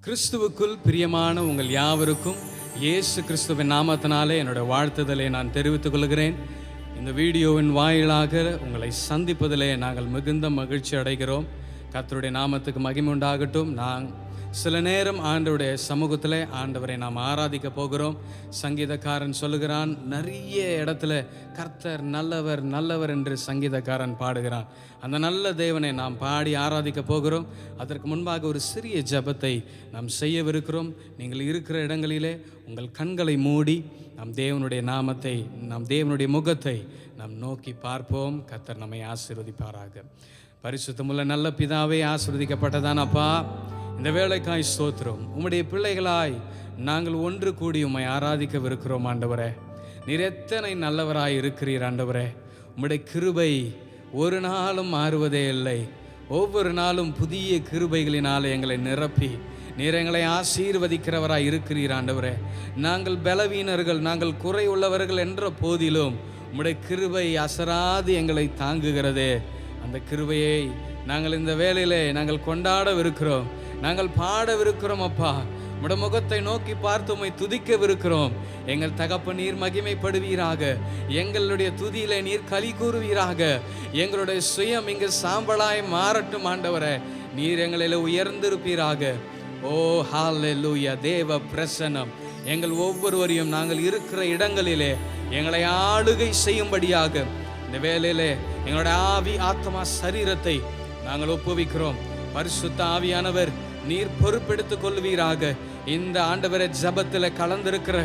கிறிஸ்துவுக்குள் பிரியமான உங்கள் யாவருக்கும் இயேசு கிறிஸ்துவின் நாமத்தினாலே என்னுடைய வாழ்த்துதலை நான் தெரிவித்துக் கொள்கிறேன். இந்த வீடியோவின் வாயிலாக உங்களை சந்திப்பதிலே நாங்கள் மிகுந்த மகிழ்ச்சி அடைகிறோம். கர்த்தருடைய நாமத்துக்கு மகிமை உண்டாகட்டும். சில நேரம் ஆண்டவருடைய சமூகத்தில் ஆண்டவரை நாம் ஆராதிக்க போகிறோம். சங்கீதக்காரன் சொல்லுகிறான், நிறைய இடத்துல கர்த்தர் நல்லவர் நல்லவர் என்று சங்கீதக்காரன் பாடுகிறான். அந்த நல்ல தேவனை நாம் பாடி ஆராதிக்க போகிறோம். அதற்கு முன்பாக ஒரு சிறிய ஜெபத்தை நாம் செய்யவிருக்கிறோம். நீங்கள் இருக்கிற இடங்களிலே உங்கள் கண்களை மூடி நாம் தேவனுடைய நாமத்தை, நாம் தேவனுடைய முகத்தை நாம் நோக்கி பார்ப்போம். கர்த்தர் நம்மை ஆசீர்வதிப்பாராக. பரிசுத்தமுள்ள நல்ல பிதாவே, ஆசீர்வதிக்கப்பட்டதானப்பா, இந்த வேளைக்காய் ஸ்தோத்திரம். உம்முடைய பிள்ளைகளாய் நாங்கள் ஒன்று கூடி உம்மை ஆராதிக்கவிருக்கிறோம். ஆண்டவரே, நீர் எத்தனை நல்லவராய் இருக்கிறீர். ஆண்டவரே, உம்முடைய கிருபை ஒரு நாளும் மாறுவதே இல்லை. ஒவ்வொரு நாளும் புதிய கிருபைகளினாலே எங்களை நிரப்பி நீர் எங்களை ஆசீர்வதிக்கிறவராய் இருக்கிறீர். ஆண்டவரே, நாங்கள் பலவீனர்கள், நாங்கள் குறை உள்ளவர்கள் என்ற போதிலும் உம்முடைய கிருபை அசராது எங்களை தாங்குகிறதே. அந்த கிருபையை நாங்கள் இந்த வேளையிலே நாங்கள் கொண்டாடவிருக்கிறோம், நாங்கள் பாடவிருக்கிறோம். அப்பா, உம்முடைய முகத்தை நோக்கி பார்த்து உம்மை துதிக்கவிருக்கிறோம். எங்கள் தகப்பன் நீர் மகிமைப்படுவீராக, எங்களுடைய துதியிலே நீர் களி கூறுவீராக. எங்களுடைய சுயம் இங்கு சாம்பலாய் மாறட்டும். ஆண்டவரே, நீர் எங்களில் உயர்ந்திருப்பீராக. ஓ ஹல்லேலூயா. தேவ பிரசன்னம் எங்கள் ஒவ்வொருவரையும் நாங்கள் இருக்கிற இடங்களிலே எங்களை ஆளுகை செய்யும்படியாக இந்த வேளையிலே எங்களுடைய ஆவி, ஆத்மா, சரீரத்தை நாங்கள் ஒப்புவிக்கிறோம். பரிசுத்த ஆவியானவர் நீர் பொறுப்பெடுத்துக் கொள்வீராக. இந்த ஆண்டவரை ஜபத்தில் கலந்திருக்கிற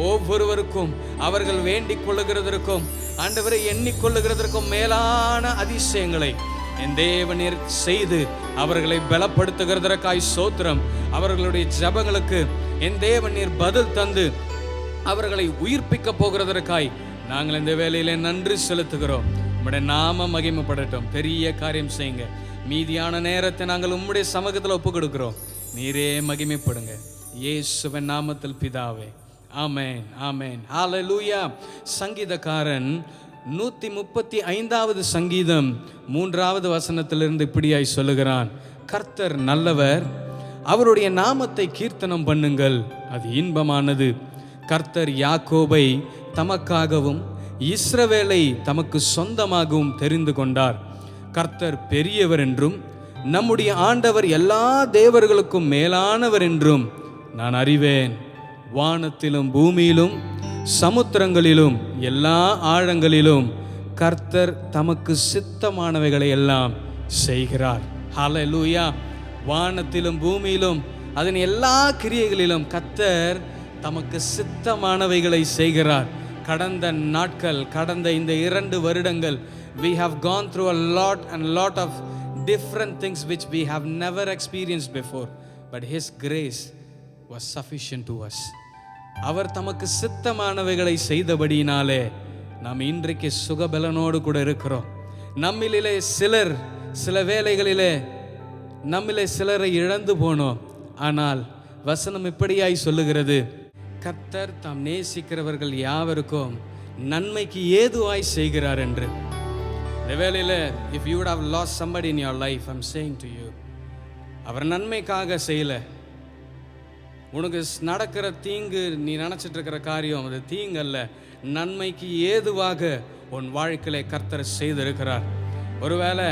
ஒவ்வொருவருக்கும் அவர்கள் வேண்டிக் கொள்ளுகிறதற்கும் ஆண்டவரை எண்ணிக்கொள்ளுகிறதற்கும் மேலான அதிசயங்களை என் தேவனீர் செய்து அவர்களை பலப்படுத்துகிறதற்காய் ஸ்தோத்திரம். அவர்களுடைய ஜபங்களுக்கு என் தேவனீர் பதில் தந்து அவர்களை உயிர்ப்பிக்க போகிறதற்காய் நாங்கள் இந்த வேளையிலே நன்றி செலுத்துகிறோம். உம்முடைய நாம மகிமைப்படட்டும். பெரிய காரியம் செய்யுங்க. மீதியான நேரத்தை நாங்கள் உம்முடைய சமூகத்தில் ஒப்பு கொடுக்கிறோம். நீரே மகிமைப்படுங்க. இயேசுவின் நாமத்தில் பிதாவே, ஆமென், ஆமென், ஹல்லேலூயா. சங்கீதக்காரன் 135வது சங்கீதம் 3வது வசனத்திலிருந்து இப்படியாய் சொல்லுகிறான், கர்த்தர் நல்லவர், அவருடைய நாமத்தை கீர்த்தனம் பண்ணுங்கள், அது இன்பமானது. கர்த்தர் யாக்கோபை தமக்காகவும் இஸ்ரவேலை தமக்கு சொந்தமாகவும் தெரிந்து கொண்டார். கர்த்தர் பெரியவர் என்றும் நம்முடைய ஆண்டவர் எல்லா தேவர்களுக்கும் மேலானவர் என்றும் நான் அறிவேன். வானத்திலும் பூமியிலும் சமுத்திரங்களிலும் எல்லா ஆழங்களிலும் கர்த்தர் தமக்கு சித்தமானவைகளை எல்லாம் செய்கிறார். ஹல்லேலூயா. வானத்திலும் பூமியிலும் அதன் எல்லா கிரியைகளிலும் கர்த்தர் தமக்கு சித்தமானவைகளை செய்கிறார். கடந்த நாட்கள், கடந்த இந்த 2 வருடங்கள் we have gone through a lot of different things which we have never experienced before, but his grace was sufficient to us. அவர் தமக்கு சித்தமானவைகளை செய்தபடியினாலே நாம் இன்றைக்கு சுகபலனோடு கூட இருக்கிறோம். நம்மிலே சிலர் சில வேளைகளிலே நம்மிலே சிலரை இழந்து போனோம். ஆனால் வசனம் இப்படியாய் சொல்லுகிறது, கர்த்தர் தாம் நேசிக்கிறவர்கள் யாவருக்கும் நன்மைக்கு ஏதுவாய் செய்கிறார் என்று. இந்த வேளையில் if you would have lost somebody in your life, I'm saying to you, அவர் நன்மைக்காக செய்யல. உனக்கு நடக்கிற தீங்கு, நீ நினைச்சிட்டு இருக்கிற காரியம் அது தீங்கல்ல, நன்மைக்கு ஏதுவாக உன் வாழ்க்கையிலே கர்த்தர் செய்திருக்கிறார். ஒருவேளை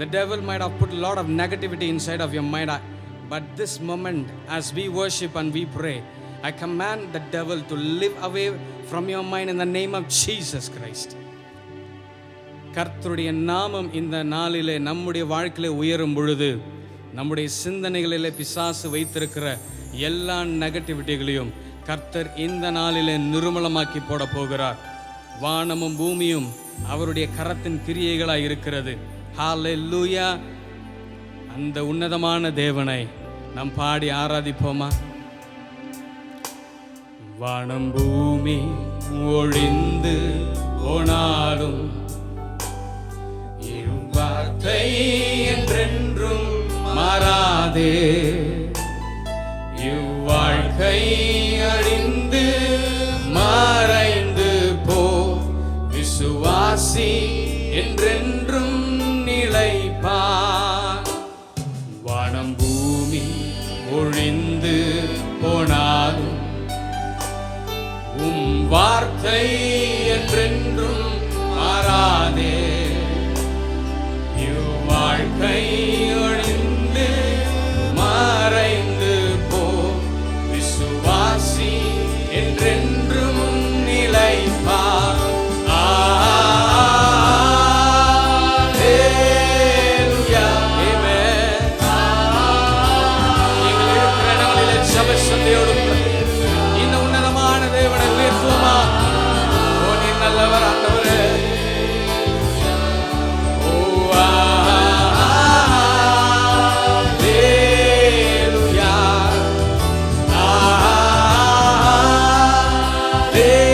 the devil might have put a lot of negativity inside of your mind, but this moment as we worship and we pray, I command the devil to live away from your mind in the name of Jesus Christ. கர்த்தருடைய நாமம் இந்த நாளிலே நம்முடைய வாழ்க்கையிலே உயரும் பொழுது நம்முடைய சிந்தனைகளிலே பிசாசு வைத்திருக்கிற எல்லா நெகட்டிவிட்டிகளையும் கர்த்தர் இந்த நாளிலே நிர்மூலமாக்கி போட போகிறார். வானமும் பூமியும் அவருடைய கரத்தின் கிரியைகளாய் இருக்கிறது. ஹல்லேலூயா. அந்த உன்னதமான தேவனை நாம் பாடி ஆராதிப்போமா? வானம் பூமி ஒழிந்து போனாலும் வார்த்தை என்றென்றும் மாறாதே. இவ்வாழ்க்கை அழிந்து மறைந்து போ, விசுவாசி என்றென்றும் நிலைப்பார். வானம் பூமி ஒழிந்து வார்த்தை என்றென்றும் மாறாதே. இவ்வாழ்க்கை ஒழிந்து மறைந்து போ, விசுவாசி என்றென்றும் நிலைப்பார். இந்த உன்னதமான தேவனை உயர்த்துவோமா? ஓ, நீ நல்லவர் ஆண்டவரே. ஓ, அல்லேலூயா,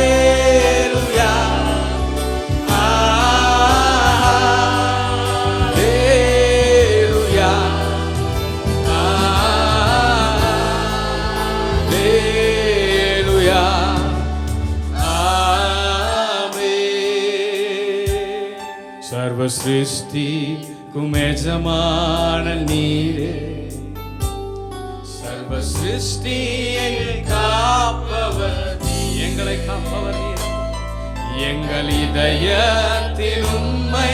அல்லேலூயா, அல்லேலூயா, அல்லேலூயா, ஆமென். சர்வ சிருஷ்டிக்கும் எஜமான நீரே, சர்வ சிருஷ்டியை காப்பவர், எங்களை காப்பவர் நீர். எங்கள் இதயத்தில் உம்மை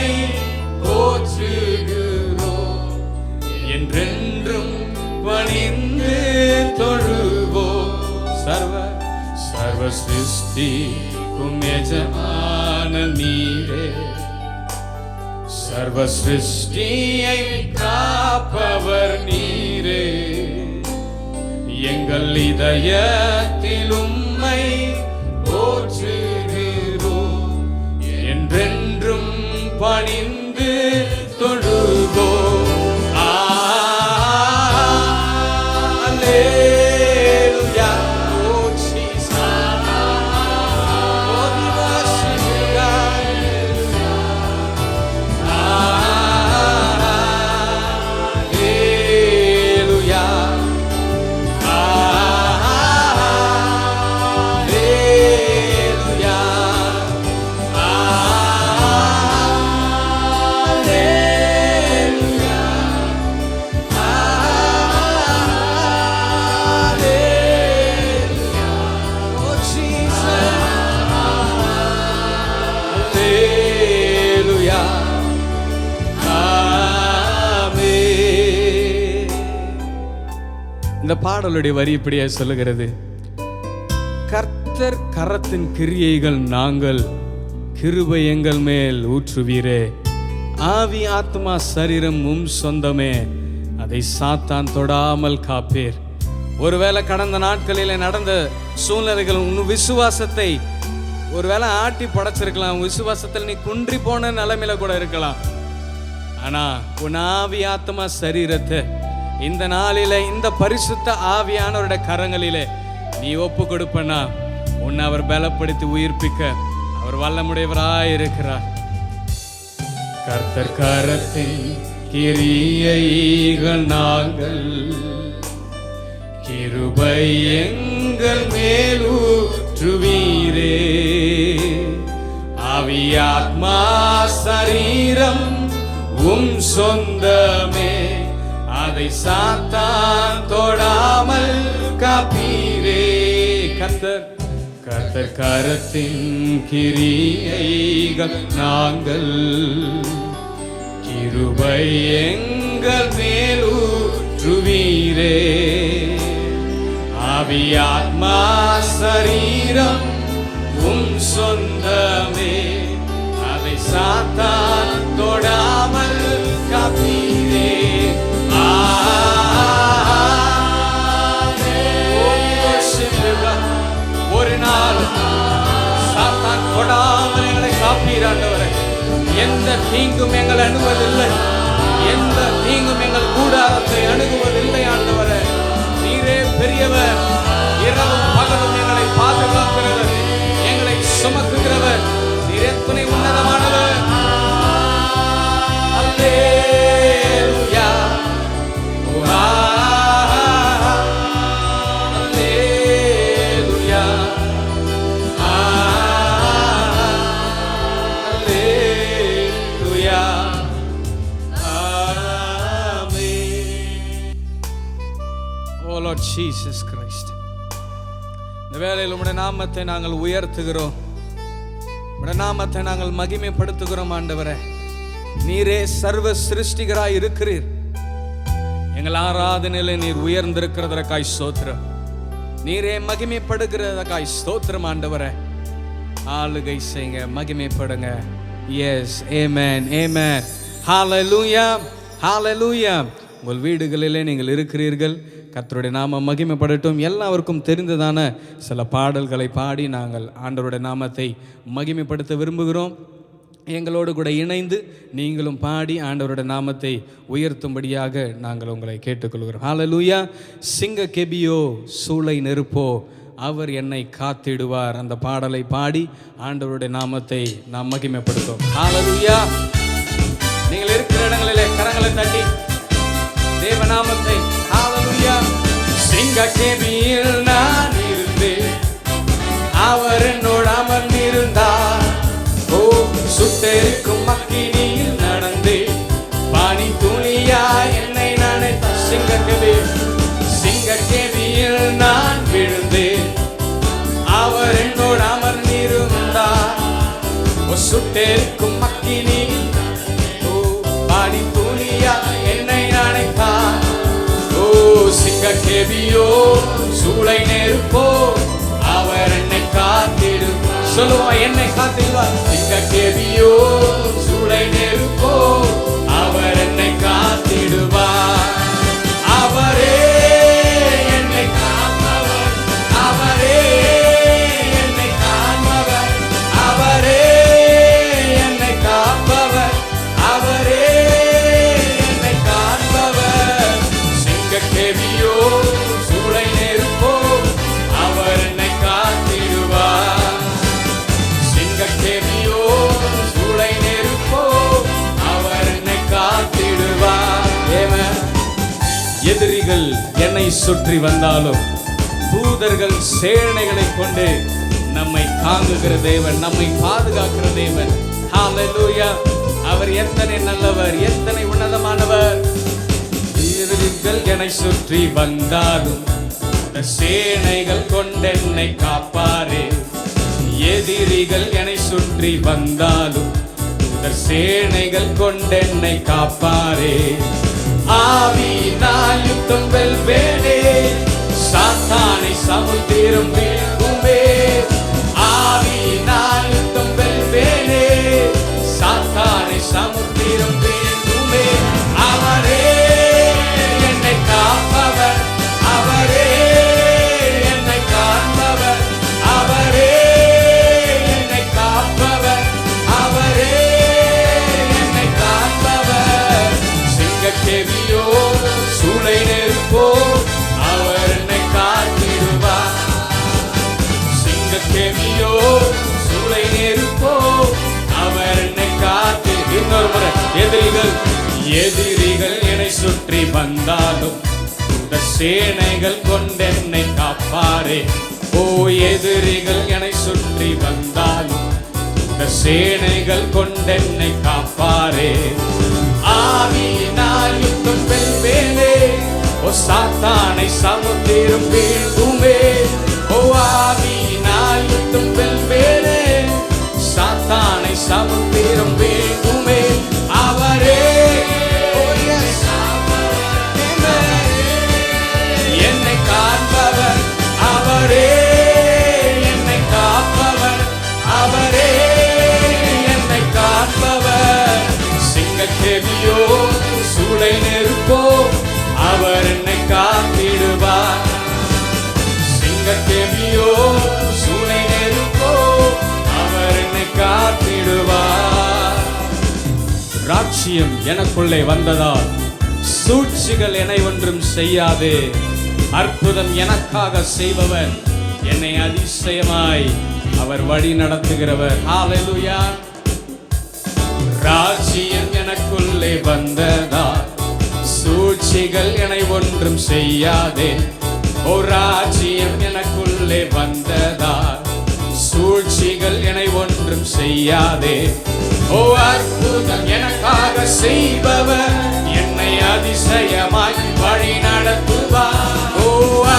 போற்றுகிறோம், என்றென்றும் பணிந்து தொழுவோம். சர்வ சிருஷ்டிக்கும் எஜமான நீரே, சர்வ சிருஷ்டியை காப்பவர் நீரே. எங்கள் இதயத்தில் உம்மை போற்றுகிறோம், என்றென்றும் பணிந்து தொழுவோம். Alleluia, oh Jesus, oh we worship you God. Alleluia, alleluia, இந்த பாடலுடைய வரி இப்படியே சொல்லுகிறது. கர்த்தர் கரத்தின் கிரியைகள் நாங்கள், கிருபை எங்கள் மேல் ஊற்றுவீரே. ஆவி ஆத்மா சரீரம் சொந்தமே, அதை சாத்தான் தொடாமல் காப்பீர். ஒருவேளை கடந்த நாட்களில் நடந்த சூழ்நிலைகள் உன் விசுவாசத்தை ஒருவேளை ஆட்டி படைச்சிருக்கலாம். விசுவாசத்தில் நீ குன்றி போன நிலைமையில கூட இருக்கலாம். ஆனா உன் ஆவி ஆத்மா சரீரத்தை இந்த நாளில இந்த பரிசுத்த ஆவியானவருடைய கரங்களிலே நீ ஒப்பு கொடுப்பனா, உன்னை அவர் பலப்படுத்தி உயிர்ப்பிக்க அவர் வல்லமுடையவராயிருக்கிறார். கர்த்தர் கரத்தின் கிரியைகள் நாங்கள், கிருபை எங்கள் மேலூற்றுவீரே. ஆவி ஆத்மா சரீரம் சொந்தமே, அதை சாத்தான் தொடாமல் காப்பீரே. கர்த்தர் கரத்தின் கிரியைகள் நாங்கள், கிருபை எங்கள் மேலூற்றுவீரே. ஆவி ஆத்மா சரீரம் சொந்தமே, அதை சாத்தான் தொடாமல் காப்பீரே. ஒரு நாள் சாத்தான் தொடாமல் எங்களை காப்பீராண்டவரே. எந்த தீங்கும் எங்களை அணுகுவதில்லை, எந்த தீங்கும் எங்கள் கூடாரத்தை அணுகுவதில்லை ஆண்டவரே. நீரே பெரியவர், இரவும் பகலும் எங்களை பாதுகாக்கிறவர், எங்களை சுமக்குகிறவர். நீர் எத்தனை உன்னதமானவர். அல்லேலூயா, அல்லேலூயா, அல்லேலூயா, ஆமென். Oh Lord Jesus Christ, இந்த வேளையில் உம்முடைய நாமத்தை நாங்கள் உயர்த்துகிறோம், உம்முடைய நாமத்தை நாங்கள் மகிமைப்படுத்துகிறோம். ஆண்டவரே, நீரே சர்வ சிருஷ்டிகராய் இருக்கிறீர். எங்கள் ஆராதனையில நீர் உயர்ந்திருக்கிறதற்காய் ஸ்தோத்திரம். நீரே மகிமைப்படுகிறதற்காய் ஸ்தோத்திரம். ஆண்டவரே, ஆளுகை செய்யுங்க, மகிமைப்படுங்க. எஸ், ஆமென், ஆமென். ஹல்லேலூயா, ஹல்லேலூயா. உங்கள் வீடுகளிலே நீங்கள் இருக்கிறீர்கள், கர்த்தருடைய நாமம் மகிமைப்படட்டும். எல்லாருக்கும் தெரிந்ததான சில பாடல்களை பாடி நாங்கள் ஆண்டவருடைய நாமத்தை மகிமைப்படுத்த விரும்புகிறோம். எங்களோடு கூட இணைந்து நீங்களும் பாடி ஆண்டவருடைய நாமத்தை உயர்த்தும்படியாக நாங்கள் உங்களை கேட்டுக்கொள்கிறோம். ஹல்லேலூயா. சிங்க கெபியோ சூளை நெருப்போ அவர் என்னை காத்திடுவார். அந்த பாடலை பாடி ஆண்டவருடைய நாமத்தை நாம் மகிமைப்படுத்தும். ஹல்லேலூயா. நீங்கள் இருக்கிற இடங்களிலே கரங்களை தட்டி தேவநாமத்தை ஹல்லேலூயா. சிங்க கெபியில் நான் இருந்தேன், அவர் என்னோடு அமர்ந்திருந்தார். ஓ, சுட்டெரிக்கும் அக்கினியில் நடந்தே பனி துளியா என்னை நனைத்த. சிங்கக்கேபியில் நான் விழுந்தேன், அவர் என்னோடு அமர்ந்திருந்தார். ஓ, சுட்டெரிக்கும் அக்கினியில் பனி துளியா என்னை நனைத்தார். ஓ, சிங்கக்கேபியோ சூளை நெருப்போ அவர் என்னை காத்திடும். சொல்லுவோம், என்னை காத்திடுவார். சிங்கக்கேபியோ சூளை நெருப்போ அவர் என்னை காத்திடுவார். அவரே என்னை காப்பவர், அவரே என்னை காண்பவர், அவரே என்னை காப்பவர், அவரே என்னை காண்பவர். சிங்கக்கேபியோ சூளை நெருப்போ அவர் என்னை காத்திடுவார். சிங்கக்கேபியோ சூளை நெருப்போ அவர் என்னை காத்திடுவார். எதிரிகள் என்னை சுற்றி வந்தாலும் தூதர்கள் சேனைகளை கொண்டு நம்மை தாங்குகிற தேவன், நம்மை பாதுகாக்கிற தேவன். ஹல்லேலூயா. அவர் எத்தனை நல்லவர், எத்தனை உன்னதமானவர். எதிரிகள் என்னை சுற்றி வந்தாலும் சேனைகள் கொண்டென்னை காப்பாரே. எதிரிகள் என்னை சுற்றி வந்தாலும் சேனைகள் கொண்டென்னை காப்பாரே. ஆவியினால் யுத்தம் வெல்வேனே, சாத்தானை சமுத்திரம் வீழ்த்துவே. ஆவியினால் யுத்தம் வெல்வேனே, சாத்தானை சமுத்திரம் வீழ்த்துவே. அவரே என்னை காப்பவர், அவரே என்னை காண்பவர், அவரே என்னை காப்பவர், அவரே என்னை காண்பவர். சிங்கக்கேபியோ சூளை நெருப்போ அவர் என்னை காத்திடுவார். சிங்கக்கேபியோ சூளை நெருப்போ அவர் என்னை காத்து. இன்னொரு முறை. எதிரிகள் என்னை சுற்றி வந்தாலும் இந்த சேனைகள் கொண்டென்னை காப்பாரே. ஓ, எதிரிகள் என்னை சுற்றி வந்தாலும் இந்த சேனைகள் கொண்டென்னை காப்பாரே. ஆவியினால் யுத்தம் வெல்வேனே, ஓ, சாத்தானை சமுத்திரம் வீழ்த்துவே. ஓ, ஆவியினால் யுத்தம் வெல்வேனே, சாத்தானை சமுத்திரம் வீழ்த்துவே. அவரே என்னை காண்பவர், அவரே என்னை காப்பவர், அவரே என்னை காண்பவர். சிங்கக்கேபியோ சூளை நெருப்போ அவர் என்னை காத்திடுவார். சிங்கக்கேபியோ சூளை நெருப்போ அவர் என்னை காத்திடுவார். ராட்சியம் எனக்குள்ளே வந்ததால் சூழ்ச்சிகள் என்னை ஒன்றும் செய்யாதே. அற்புதம் எனக்காக செய்பவர், என்னை அதிசயமாய் அவர் வழி நடத்துகிறவர். ஹல்லேலூயா. ராஜ்யம் எனக்குள்ளே வந்ததால் சூழ்ச்சிகள் என்னை ஒன்றும் செய்யாதே. ஓ, ராஜ்யம் எனக்குள்ளே வந்ததால் சூழ்ச்சிகள் என்னை ஒன்றும் செய்யாதே. ஓ, அற்புதம் எனக்காக செய்பவர், என்னை அதிசயமாய் வழி நடத்துவார். ஓ,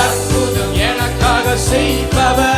அற்புதம் எனக்காக செய்பவர்,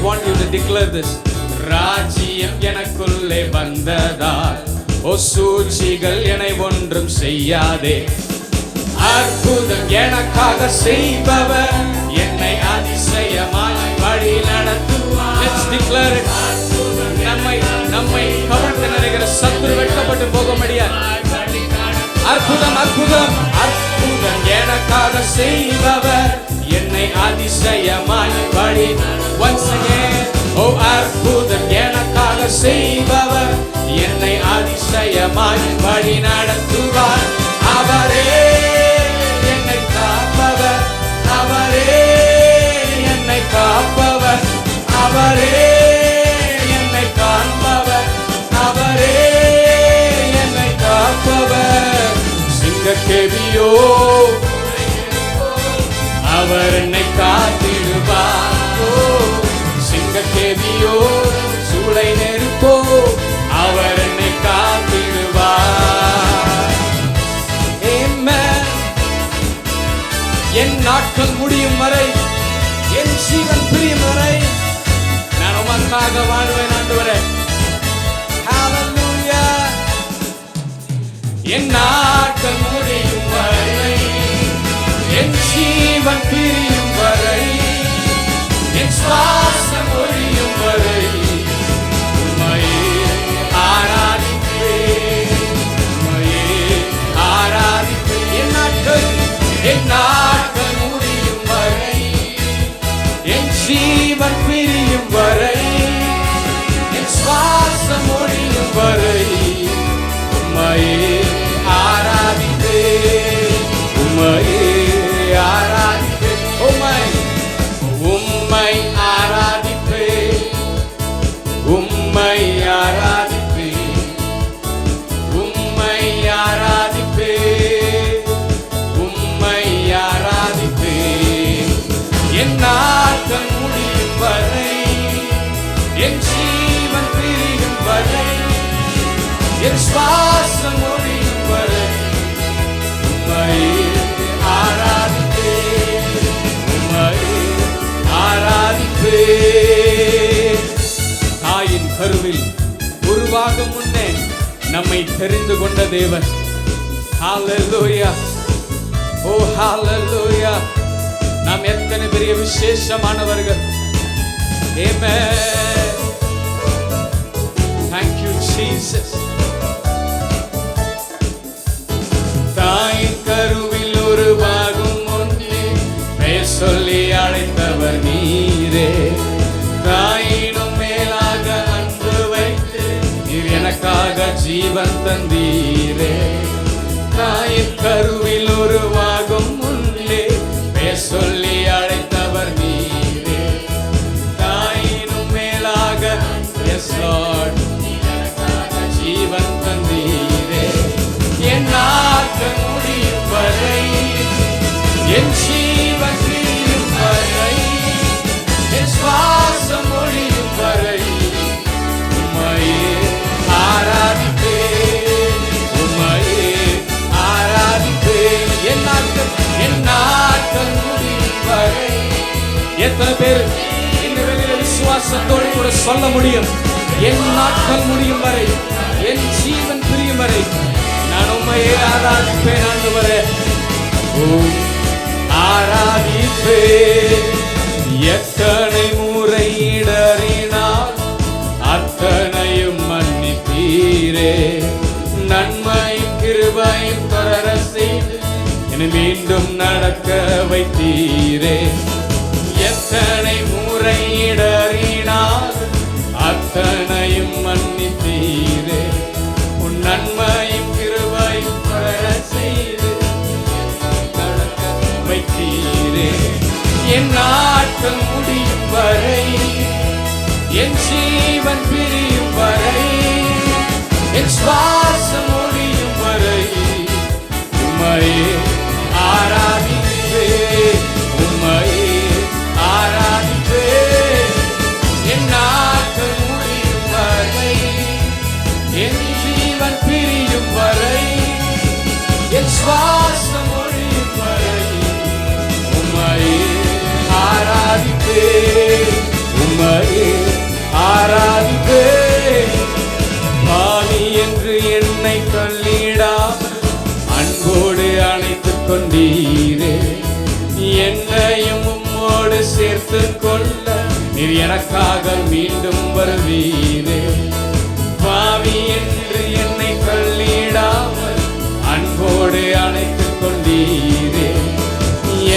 want you to declare this. ராஜ்யம் எனக்குள்ளே வந்ததால் சூழ்ச்சிகள் என்னை ஒன்றும் செய்யாதே. அற்புதம் எனக்காக செய்பவர் என்னை அதிசயமாய் வழி நடத்துவார். Let's declare it. நம்மை கவர்ந்து நிறைகிற சத்துரு வெட்கப்பட்டு போக முடியாது. அற்புதம் அற்புதம் அற்புதம் எனக்காக செய்பவர் என்னை அதிசயமாய் வழி. Once again, அற்புதம் எனக்காக செய்பவர் என்னை அதிசயமாய் வழி நடத்துவார். அவரே என்னை காப்பவர், அவரே என்னை காப்பவர், அவரே என்னை காண்பவர், அவரே என்னை காப்பவர். சிங்கக்கேவியோ அவர் என்னை காத்திடுவார். சிங்கக்கேவியோ சூளை நெருப்போ அவர் என்னை காத்திடுவார். Amen. என் நாட்கள் முடியும் வரை, என் ஜீவன் பிரியும் வரை நான் உமக்காக வாழ்வேன் ஆண்டவரே. Hallelujah. என் நாட்கள் முடியும் வரை, என் ஜீவன் பிரியும் வரை, என் சுவாசம் ஒழியும் வரை உம்மையே ஆராதிப்பேன், உம்மையே ஆராதிப்பேன். என் நாட்கள் முடியும் வரை, என் ஜீவன் பிரியும் வரை, என் சுவாசம் ஒழியும் வரை உம்மையே ஆராதிப்பேன், உம்மையே ஆராதிப்பேன். உம்மை ஆராதிப்பேன், உம்மை ஆராதிப்பேன், உம்மை ஆராதிப்பேன், உம்மை ஆராதிப்பேன். என் நாட்கள் முடியும் வரை, என் ஜீவன் பிரியும் வரை, என் சுவாசம் ஒழியும் வரை உம்மையே ஆராதிப்பேன், உம்மையே ஆராதிப்பேன். தாயின் கருவில் உருவாகும் முன்னே நம்மை தெரிந்து கொண்ட தேவன். Hallelujah. Oh hallelujah. நாம் எத்தனை பெரிய விசேஷமானவர்கள். Amen. Thank you Jesus. தாயின் கருவில் உருவாகும் முன்னே பெயர் சொல்லி அழைத்தவர் நீரே. தாயினும் மேலாக அன்பு வைத்து நீர் எனக்காக ஜீவன் தந்தீரே. தாயின் கருவில் உருவாகும் முன்னே பெயர் சொல்லி அழைத்தவர் நீரே. தாயினும் மேலாக yes Lord ஜீவன் தந்தீரே. என் நாட்கள் முடியும் வரை, என் ஜீவன் பிரியும் வரை, என் சுவாசம் ஒழியும் வரை உம்மையே ஆராதிப்பேன், உம்மையே ஆராதிப்பேன். என் நாட்கள் முடியும் வரை. எத்தனை பேர் இந்த வேளையில விசுவாசத்தோடு கூட சொல்ல முடியும்? என் நாட்கள் முடியும் வரை, என் ஜீவன் பிரியும் வரை நான் உம்மையே ஆராதிப்பேன் ஆண்டவரே. ஆராதிப்பேன். எத்தனை முறை இடறினால் அத்தனையும் மன்னித்தீரே. நன்மையும் கிருபையும் தொடர செய்து என்னை மீண்டும் நடக்க வைத்தீரே. எத்தனை முறை இடறினால் அத்தனையும் மன்னித்தீரே. உன் நன்மையும் கிருபையும் தொடர செய்து நடக்க வைத்தீரே. என் நாட்கள் முடியும் வரை, என் ஜீவன் பிரியும் வரை, என் சுவாசம் ஒழியும் வரை உம்மையே ஆராதிப்பேன், உம்மையே ஆராதிப்பேன். என் நாட்கள் முடியும் வரை, என் ஜீவன் பிரியும் வரை, என் சுவாசம் ஒழியும் வரை உம்மையே ஆராதிப்பேன், உம்மையே என்னை தள்ளிடாமல் அன்போடு அணைத்துக் கொண்டீரே. என்னையும் உம்மோடு சேர்த்து கொள்ள நீர் எனக்காக மீண்டும் வருவீரே. பாவி என்று என்னை தள்ளிடாமல் அன்போடு அணைத்துக் கொண்டீரே.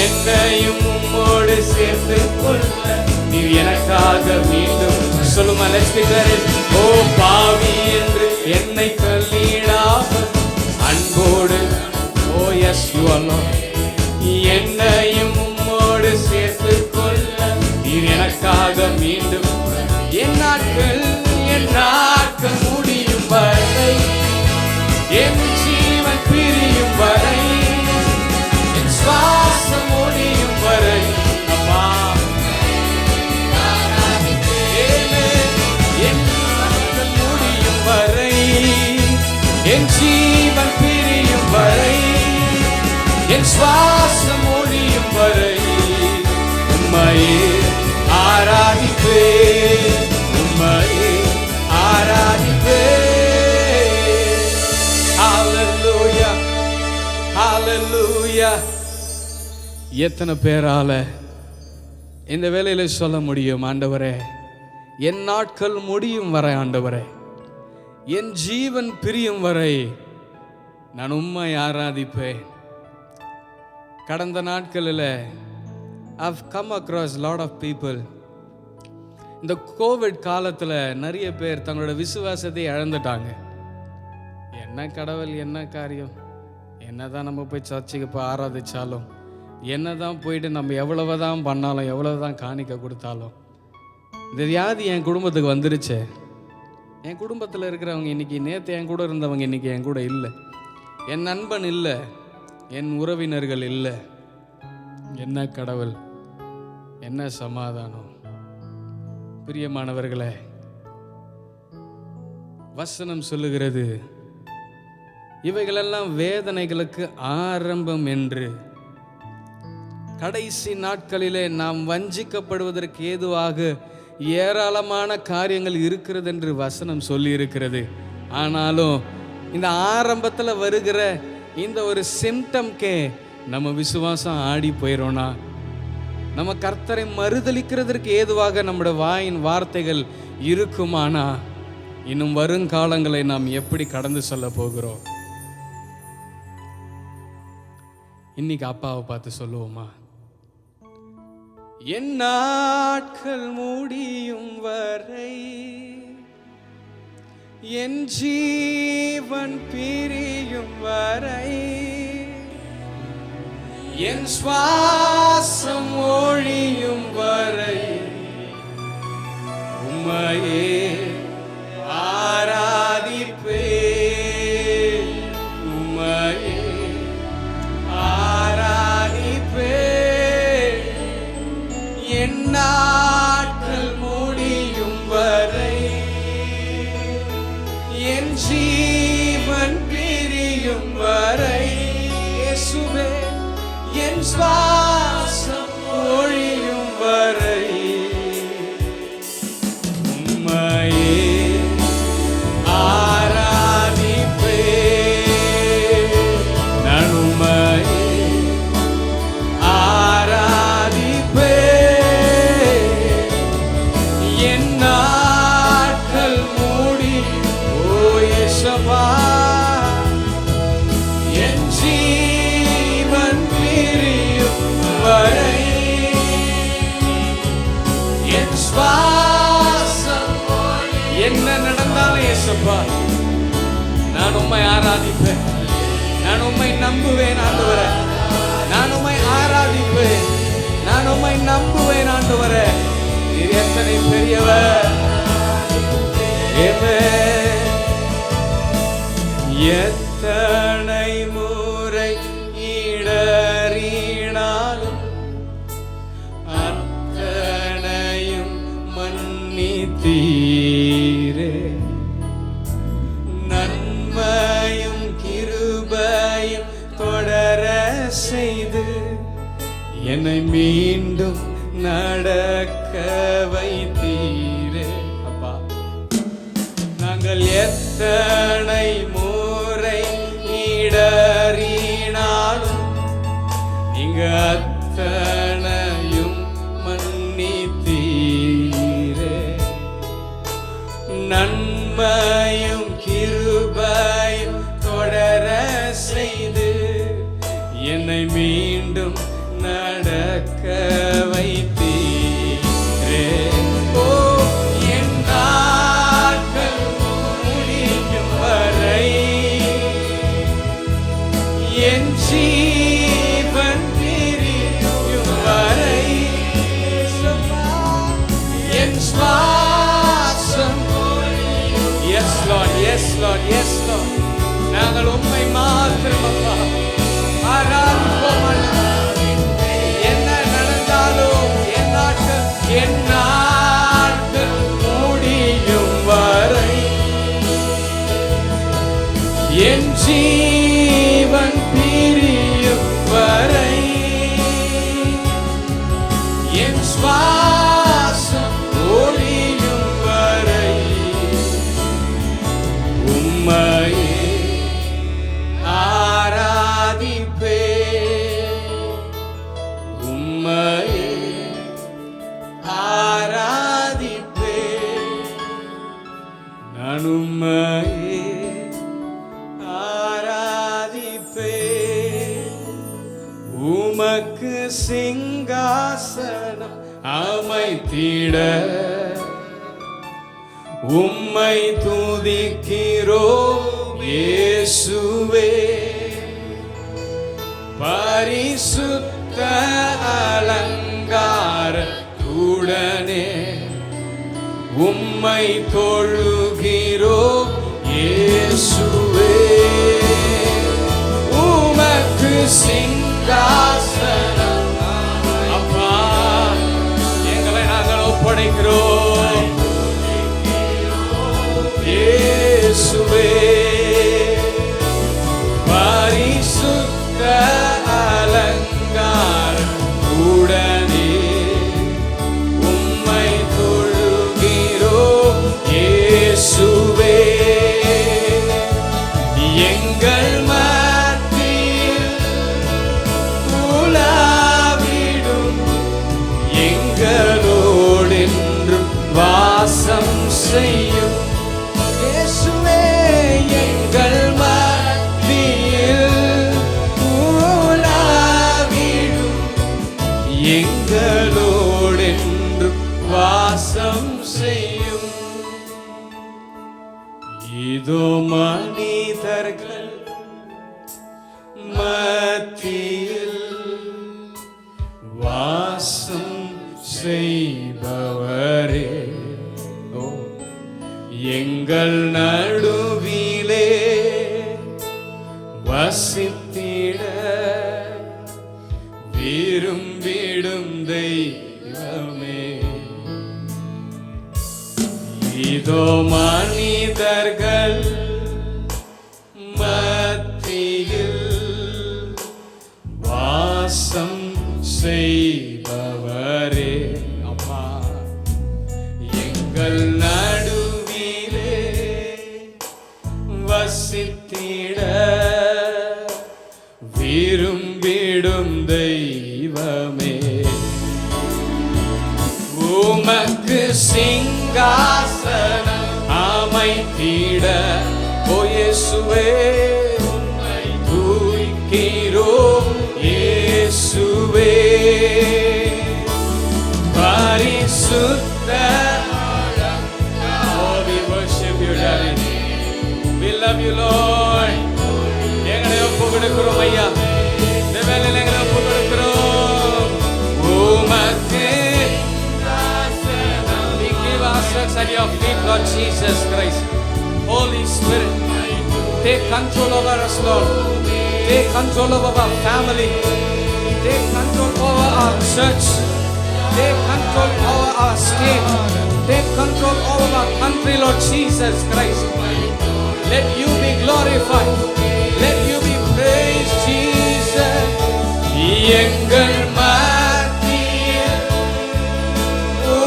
என்னையும் உம்மோடு சேர்த்து கொள்ள நீர் எனக்காக மீண்டும் சொல்லுமா. ஓ பாவி என்று என்னை தள்ளிடாமல் அன்போடு, ஓ எஸ் யூ அல்லாஹ், என்னையும் உம்மோடு சேர்த்து கொள்ள நீர் எனக்காக மீண்டும் என் நாட்கள் முடியும் வரை, என் ஜீவன் பிரியும் வரை, என் சுவாசம் முடியும் வரை, அப்பா என் நாட்கள் முடியும் வரை, என் ஜீவன் பிரியும் வரை, என் சுவாசம் முடியும் வரை உம்மையே ஆராதிப்பேன், உம்மையே ஆராதிப்பேன். ஹல்லேலூயா, ஹல்லேலூயா. எத்தனை பேரால இந்த வேளையில சொல்ல முடியும், ஆண்டவரே என் நாட்கள் முடியும் வரை, ஆண்டவரே என் ஜீவன் பிரியும் வரை நான் உம்மை ஆராதிப்பேன். கடந்த நாட்களில் I've come across a lot of people. இந்த கோவிட் காலத்தில் நிறைய பேர் தங்களோட விசுவாசத்தை இழந்துட்டாங்க. என்ன கடவுள், என்ன காரியம், என்னதான் நம்ம போய் சர்ச்சுக்கு போய் ஆராதிச்சாலும், என்னதான் போயிட்டு நம்ம எவ்வளவுதான் பண்ணாலும், எவ்வளவுதான் காணிக்க கொடுத்தாலும், இந்த வியாதி என் குடும்பத்துக்கு வந்துருச்சு. என் குடும்பத்தில் இருக்கிறவங்க இன்னைக்கு, நேற்று என் கூட இருந்தவங்க இன்னைக்கு என் கூட இல்லை, என் நண்பன் இல்லை, என் உறவினர்கள் இல்லை. என்ன கடவுள், என்ன சமாதானம். பிரியமானவர்களே, வசனம் சொல்லுகிறது இவைகளெல்லாம் வேதனைகளுக்கு ஆரம்பம் என்று. கடைசி நாட்களிலே நாம் வஞ்சிக்கப்படுவதற்கு ஏதுவாக ஏராளமான காரியங்கள் இருக்கிறது என்று வசனம் சொல்லி இருக்கிறது. ஆனாலும் இந்த ஆரம்பத்தில் வருகிற இந்த ஒரு சிம்டம்கே நம்ம விசுவாசம் ஆடி போயிரோனா, நம்ம கர்த்தரை மறுதலிக்கிறதற்கு ஏதுவாக நம்முடைய வாயின் வார்த்தைகள் இருக்குமானா, இன்னும் வருங்காலங்களை நாம் எப்படி கடந்து சொல்ல போகிறோம்? இன்னைக்கு அப்பாவை பார்த்து சொல்லுவோமா, என் நாட்கள் முடியும் வரை, என் ஜீவன் பிரியும் வரை, என் சுவாசம் ஒழியும் வரை உம்மையே ஆராதிப்பேன், உம்மையே ஆராதிப்பேன். என் நாட்கள் முடியும் வரை, என் ஜீவன் பிரியும் வரை, இயேசுவே என் சுவாசம் ஒழியும் வரை உம்மையே ஆராதிப்பேன், நான் உம்மையே ஆராதிப்பேன். என் நாட்கள் முடியும், ஓ இயேசுவா, என் ஜீவன் வரை, என் சுவாசம் என்ன நடந்தாலும் இயேசுப்பா நான் உம்மை ஆராதிப்பேன், நான் உம்மை நம்புவேன் ஆண்டவரே, நான் உம்மை ஆராதிப்பேன், நான் உம்மை நம்புவேன் ஆண்டவரே. நீர் எத்தனை பெரியவர், எத்தனை முறை இடறினாலும் அத்தனையும் மன்னித்தீரே. நன்மையும் கிருபையும் தொடர செய்து என்னை மீண்டும் நடக்க வைத்தீரே. அப்பா, நாங்கள் எத்தனை முறை அத்தனையும் மன்னித்தீரே, நன்மையும் கிருபையும் தொடர செய்து என்னை மீண்டும் நடக்க வைத்தீரே. ஓ, என் நாட்கள் முடியும் வரை, என் ஜீவன் பிரியும் வரை, என் சுவாசம். Yes Lord, yes Lord, yes Lord. நாங்கள் உம்மை மாத்திரம் அப்பா ஆராதிப்போம். என்ன நடந்தாலும் என் நாட்கள் முடியும் வரை, என் ஜீவன் பிரியும் வரை, என் சுவாசம் ஒழியும் வரை உம்மையே ஆராதிப்பே, உம்மையே ஆராதிப்பே, நான் உம்மையே ஆராதிப்பே. உமக்கு சிங்காசனம் அமைத்திட உம்மை துதிக்கிறோம் இயேசுவே. பரிசுத்த அலங்காரத்துடனே உம்மை தொழுகிறோம் இயேசுவே. உமக்கு சிங்காசனம் அப்பா எங்களை நாங்கள் ஒப்படைக்கிறோம் இயேசுவே. பரிசுத்த அலங்காரத்துடனே உம்மை தொழுகிறோம் இயேசுவே. எங்கள் மத்தியில் உலாவிடும், எங்களோடென்றும் வாசம் செய்யும் இயேசுவே. எங்கள் மத்தியில் உலாவிடும், எங்களோடென்றும் வாசம் செய்யும். இதோ மனிதர்கள் மத்தியில் வாசம் செய்பவரே, எங்கள் நடுவிலே வசித்திட விரும்பிடும் தெய்வமே. இதோ மனிதர்கள் மத்தியில் வாசம் செய்பவரே, அப்பா எங்கள் நடுவிலே வசித்திட விரும்பிடும் தெய்வமே. உமக்கு சிங்காசனம் அமைத்திட ஓ இயேசுவே, உம்மை துதிக்கிறோம் இயேசுவே. பரிசுத்த oh, we worship you Daddy, we love you Lord. எங்களை ஒப்பு கொடுக்கிறோம் ஐயா, இந்த வேளையில எங்களை ஒப்பு கொடுக்கிறோம் உமக்கு. We give ourselves at your feet Lord Jesus Christ. Holy Spirit, take control over us Lord. Take control over our family. Take control over our church. Take control over our state. Take control over our country Lord Jesus Christ. Let you be glorified. Let you be praised Jesus. எங்கள் மத்தியில்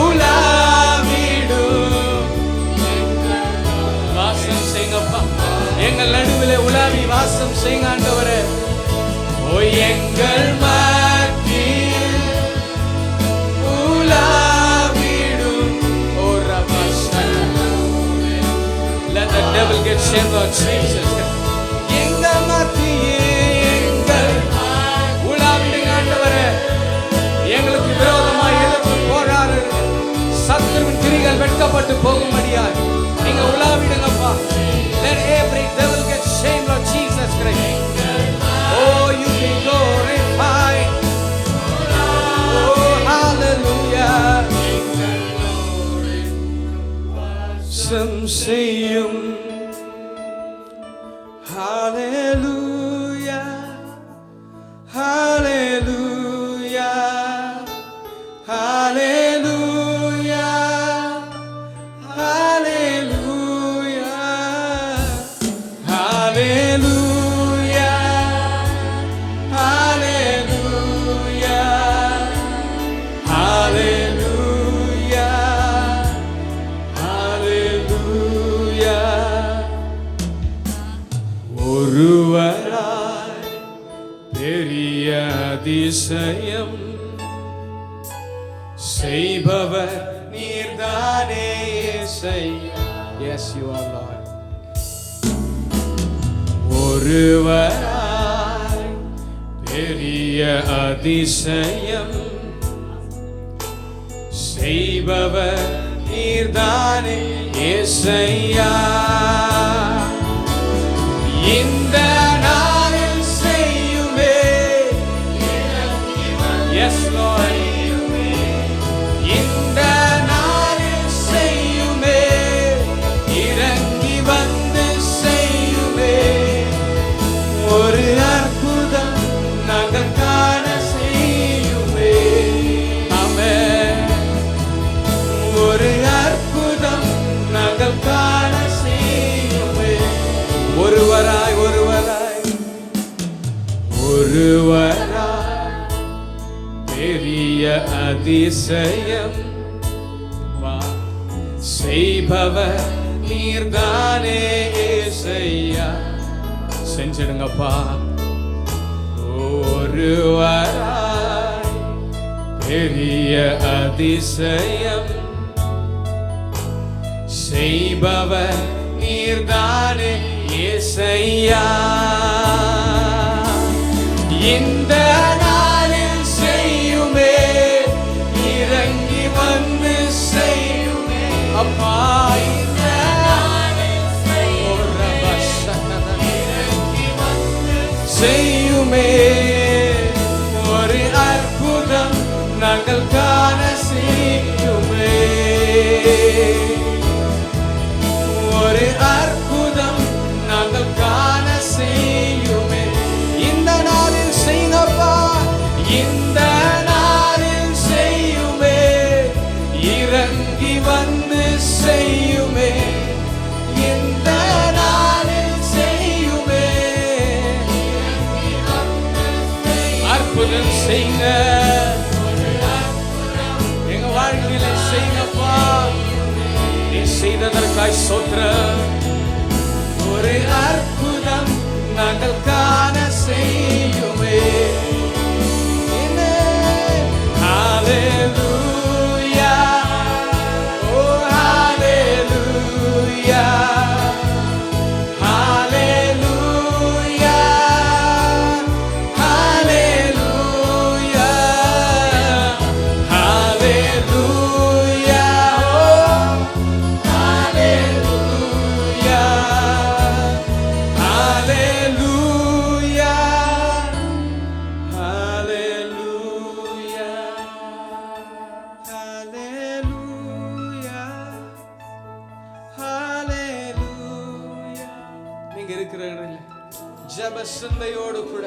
உலாவிடும், வாசம் செய்யுங்கப்பா. எங்கள் நடுவிலே உலாவி வாசம் செய்யுங்க ஆண்டவரே. ஓ எங்கள் get shame, Lord Jesus. எங்கள் மத்தியே எங்கள் உலாவிடுங்க ஆண்டவரே. எங்களுக்கு விரோதமாய் எதிர்த்து போராடு சத்துருவின் கிரிகள் வெட்கப்பட்டு போகும்படியாய் நீங்க உலாவிடுங்கப்பா. Let every devil get shame, Lord Jesus Christ. Oh, you be glorified. Oh, hallelujah. செய்யும் hallelujah, hallelujah, hallelujah, hallelujah, hallelujah, hallelujah, hallelujah, hallelujah. ஒருவராய் பெரிய அதிசயம் செய்பவர் நீர்தானே இயேசையா. Yes, you are Lord. ஒருவராய் பெரிய அதிசயம் செய்பவர் நீர்தானே இயேசையா. இந்த நாளில் செய்யுமே. Yes, Lord. இந்த நாளில் செய்யுமே. இறங்கி வந்து செய்யுமே. ஒரு அற்புதம் நாங்கள் காண செய்யுமே. ஆமென். ஒரு அற்புதம் நாங்கள் காண செய்யுமே. ஒருவராய் ஒருவராய் ஒருவராய் பெரிய அதிசயம் செய்பவர் நீர்தானே இயேசையா. செஞ்சிடுங்கப்பா. ஒருவராய் பெரிய அதிசயம் செய்பவர் நீர்தானே இயேசையா. இந்த நாளில் செய்யுமே. இறங்கி வந்து செய்யுமே. அப்பா இந்த நாளில் செய்யுமே. ஒரு அற்புதம் நாங்கள் காண செய்யுமே. ஒரு அற்புதம் நாங்கள் காண செய்யுமே. இந்த நாளில் செய்யுங்கப்பா. இந்த நாளில் செய்யுமே. இறங்கி வந்து செய்யுமே. இந்த நாளில் செய்யுமே. அற்புதம் செய்யுங்க. எங்க வாழ்க்கையில செய்யுங்கப்பா. நீ செய்ததற்காய் ஸ்தோத்திரம். ஒரு அற்புதம் நாங்கள் காண செய்யுமே. Hallelujah, oh hallelujah, hallelujah, hallelujah, hallelujah, oh hallelujah, hallelujah, hallelujah, hallelujah. நீங்க இருக்கிற ஜெப சிந்தையோடு கூட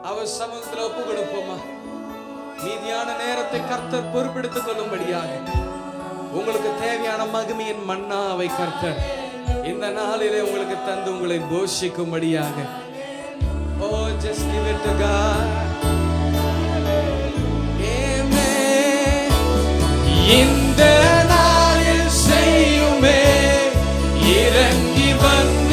அவர் சமூகத்தில் ஒப்பு கொடுப்போமா. மீதியான நேரத்தை கர்த்தர் பொறுப்பெடுத்துக் கொள்ளும்படியாக உங்களுக்கு தேவையான மகிமையின் மன்னாவை கர்த்தர் இந்த நாளிலே உங்களுக்கு தந்து உங்களை போஷிக்கும்படியாக. Oh, just give it to God. Amen. இந்த நாளில் செய்யுமே. இறங்கி வந்து